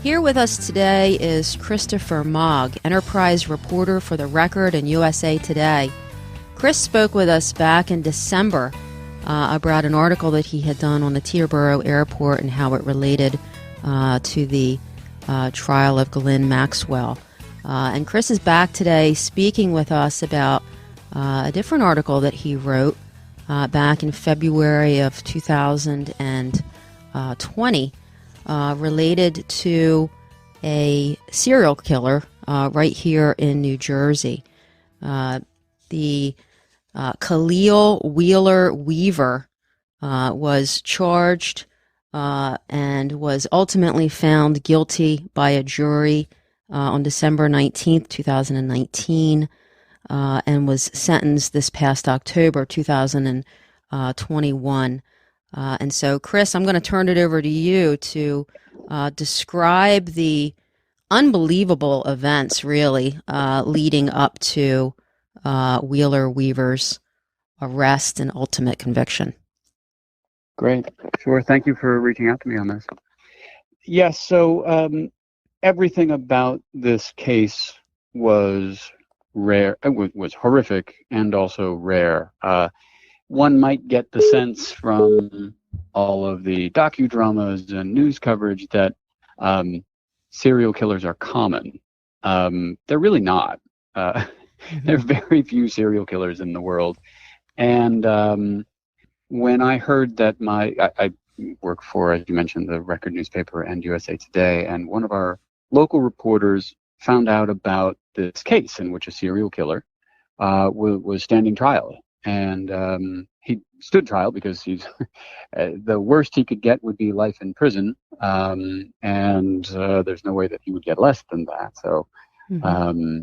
Here with us today is Christopher Maag, Enterprise reporter for The Record and USA Today. Chris spoke with us back in December about an article that he had done on the Teterboro Airport and how it related to the trial of Ghislaine Maxwell. And Chris is back today speaking with us about a different article that he wrote back in February of 2020 related to a serial killer right here in New Jersey. The Khalil Wheeler-Weaver was charged and was ultimately found guilty by a jury on December 19th, 2019, and was sentenced this past October 2021. And so, Chris, I'm going to turn it over to you to describe the unbelievable events, really, leading up to Wheeler-Weaver's arrest and ultimate conviction. Great. Sure. Thank you for reaching out to me on this. Yes, so everything about this case was rare. It was horrific and also rare. One might get the sense from all of the docudramas and news coverage that serial killers are common. They're really not. There are very few serial killers in the world. And when I heard that I work for, as you mentioned, the Record newspaper and USA Today, and one of our local reporters found out about this case in which a serial killer was standing trial. And he stood trial because he's the worst he could get would be life in prison, and there's no way that he would get less than that. So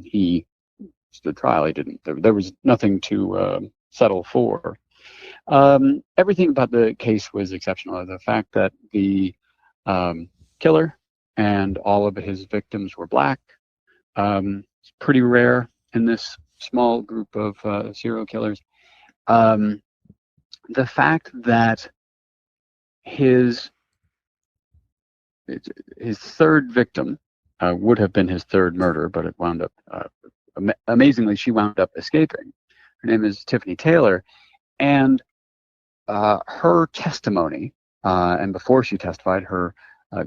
he stood trial. He didn't. There was nothing to settle for. Everything about the case was exceptional. The fact that the killer and all of his victims were black. It's pretty rare in this small group of serial killers. The fact that his third victim would have been his third murder, but it wound up, amazingly, she wound up escaping. Her name is Tiffany Taylor, and her testimony, and before she testified, her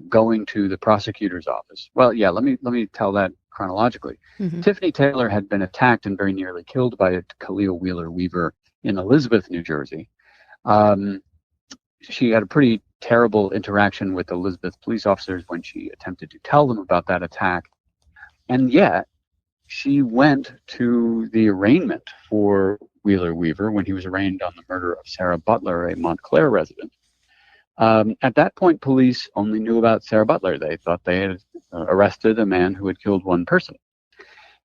going to the prosecutor's office. Well, yeah, let me tell that chronologically. Tiffany Taylor had been attacked and very nearly killed by Khalil Wheeler-Weaver in Elizabeth, New Jersey. She had a pretty terrible interaction with Elizabeth police officers when she attempted to tell them about that attack. And yet, she went to the arraignment for Wheeler-Weaver when he was arraigned on the murder of Sarah Butler, a Montclair resident. At that point, police only knew about Sarah Butler. They thought they had arrested a man who had killed one person.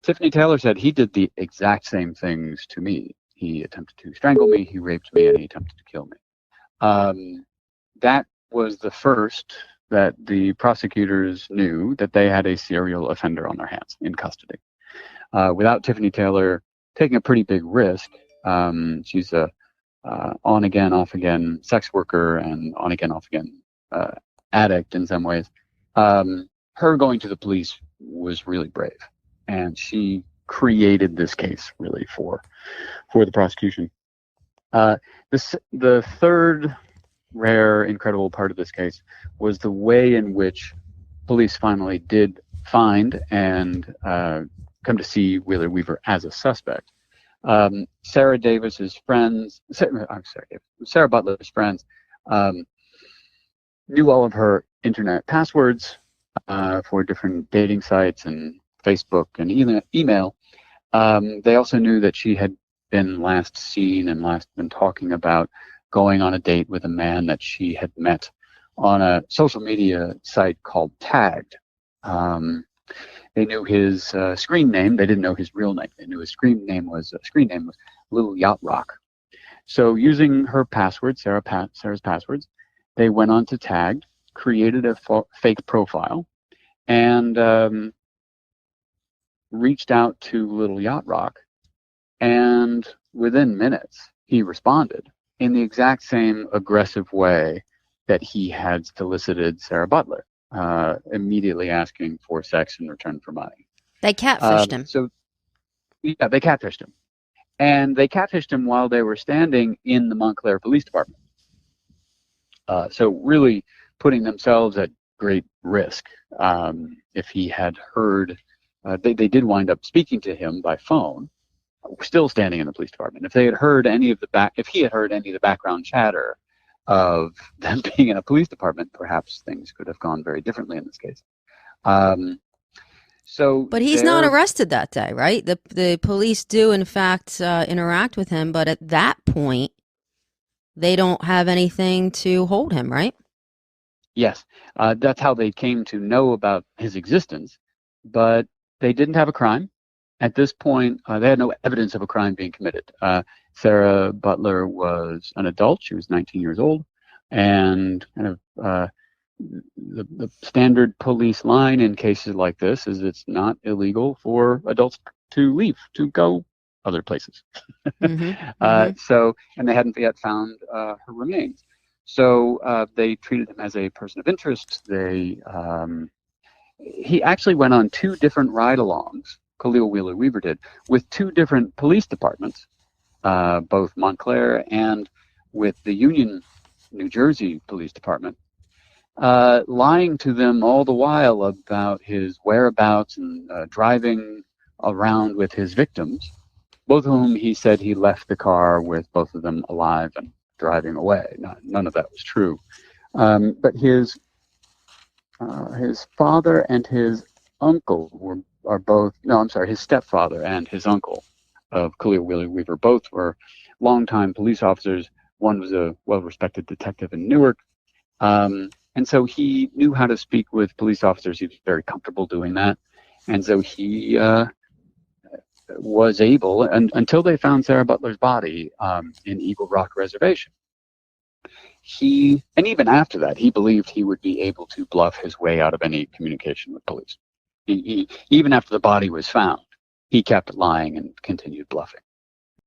Tiffany Taylor said he did the exact same things to me. He attempted to strangle me, he raped me, and he attempted to kill me. That was the first that the prosecutors knew that they had a serial offender on their hands in custody. Without Tiffany Taylor taking a pretty big risk, she's a on again, off again sex worker and on again, off again addict in some ways. Her going to the police was really brave, and she created this case really for the prosecution. The third rare, incredible part of this case was the way in which police finally did find and come to see Wheeler-Weaver as a suspect. Sarah Butler's friends knew all of her internet passwords for different dating sites and Facebook and email. They also knew that she had been last seen and last been talking about going on a date with a man that she had met on a social media site called Tagged. They knew his screen name. They didn't know his real name. They knew his screen name was Little Yacht Rock. So using her password, Sarah's passwords, they went on to Tagged, created a fake profile, and reached out to Little Yacht Rock. And within minutes, he responded in the exact same aggressive way that he had solicited Sarah Butler. immediately asking for sex in return for money. They catfished him. So, yeah, they catfished him. And they catfished him while they were standing in the Montclair Police Department. So really putting themselves at great risk. If he had heard, they did wind up speaking to him by phone, still standing in the police department. If they had heard if he had heard any of the background chatter of them being in a police department, perhaps things could have gone very differently in this case. But he's not arrested that day, right? The police do, in fact, interact with him, but at that point, they don't have anything to hold him, right? Yes, that's how they came to know about his existence, but they didn't have a crime. At this point, they had no evidence of a crime being committed. Sarah Butler was an adult. She was 19 years old, and kind of the standard police line in cases like this is it's not illegal for adults to leave, to go other places. So, and they hadn't yet found her remains. So they treated him as a person of interest. He actually went on 2 different ride-alongs, Khalil Wheeler-Weaver did, with 2 different police departments, both Montclair and with the Union, New Jersey Police Department, lying to them all the while about his whereabouts and driving around with his victims, both of whom he said he left the car with both of them alive and driving away. None of that was true. But his father and his uncle his stepfather and his uncle of Khalil Wheeler-Weaver, both were longtime police officers. One was a well-respected detective in Newark. And so he knew how to speak with police officers. He was very comfortable doing that. And so he was able, until they found Sarah Butler's body in Eagle Rock Reservation, and even after that, he believed he would be able to bluff his way out of any communication with police. Even after the body was found, he kept lying and continued bluffing.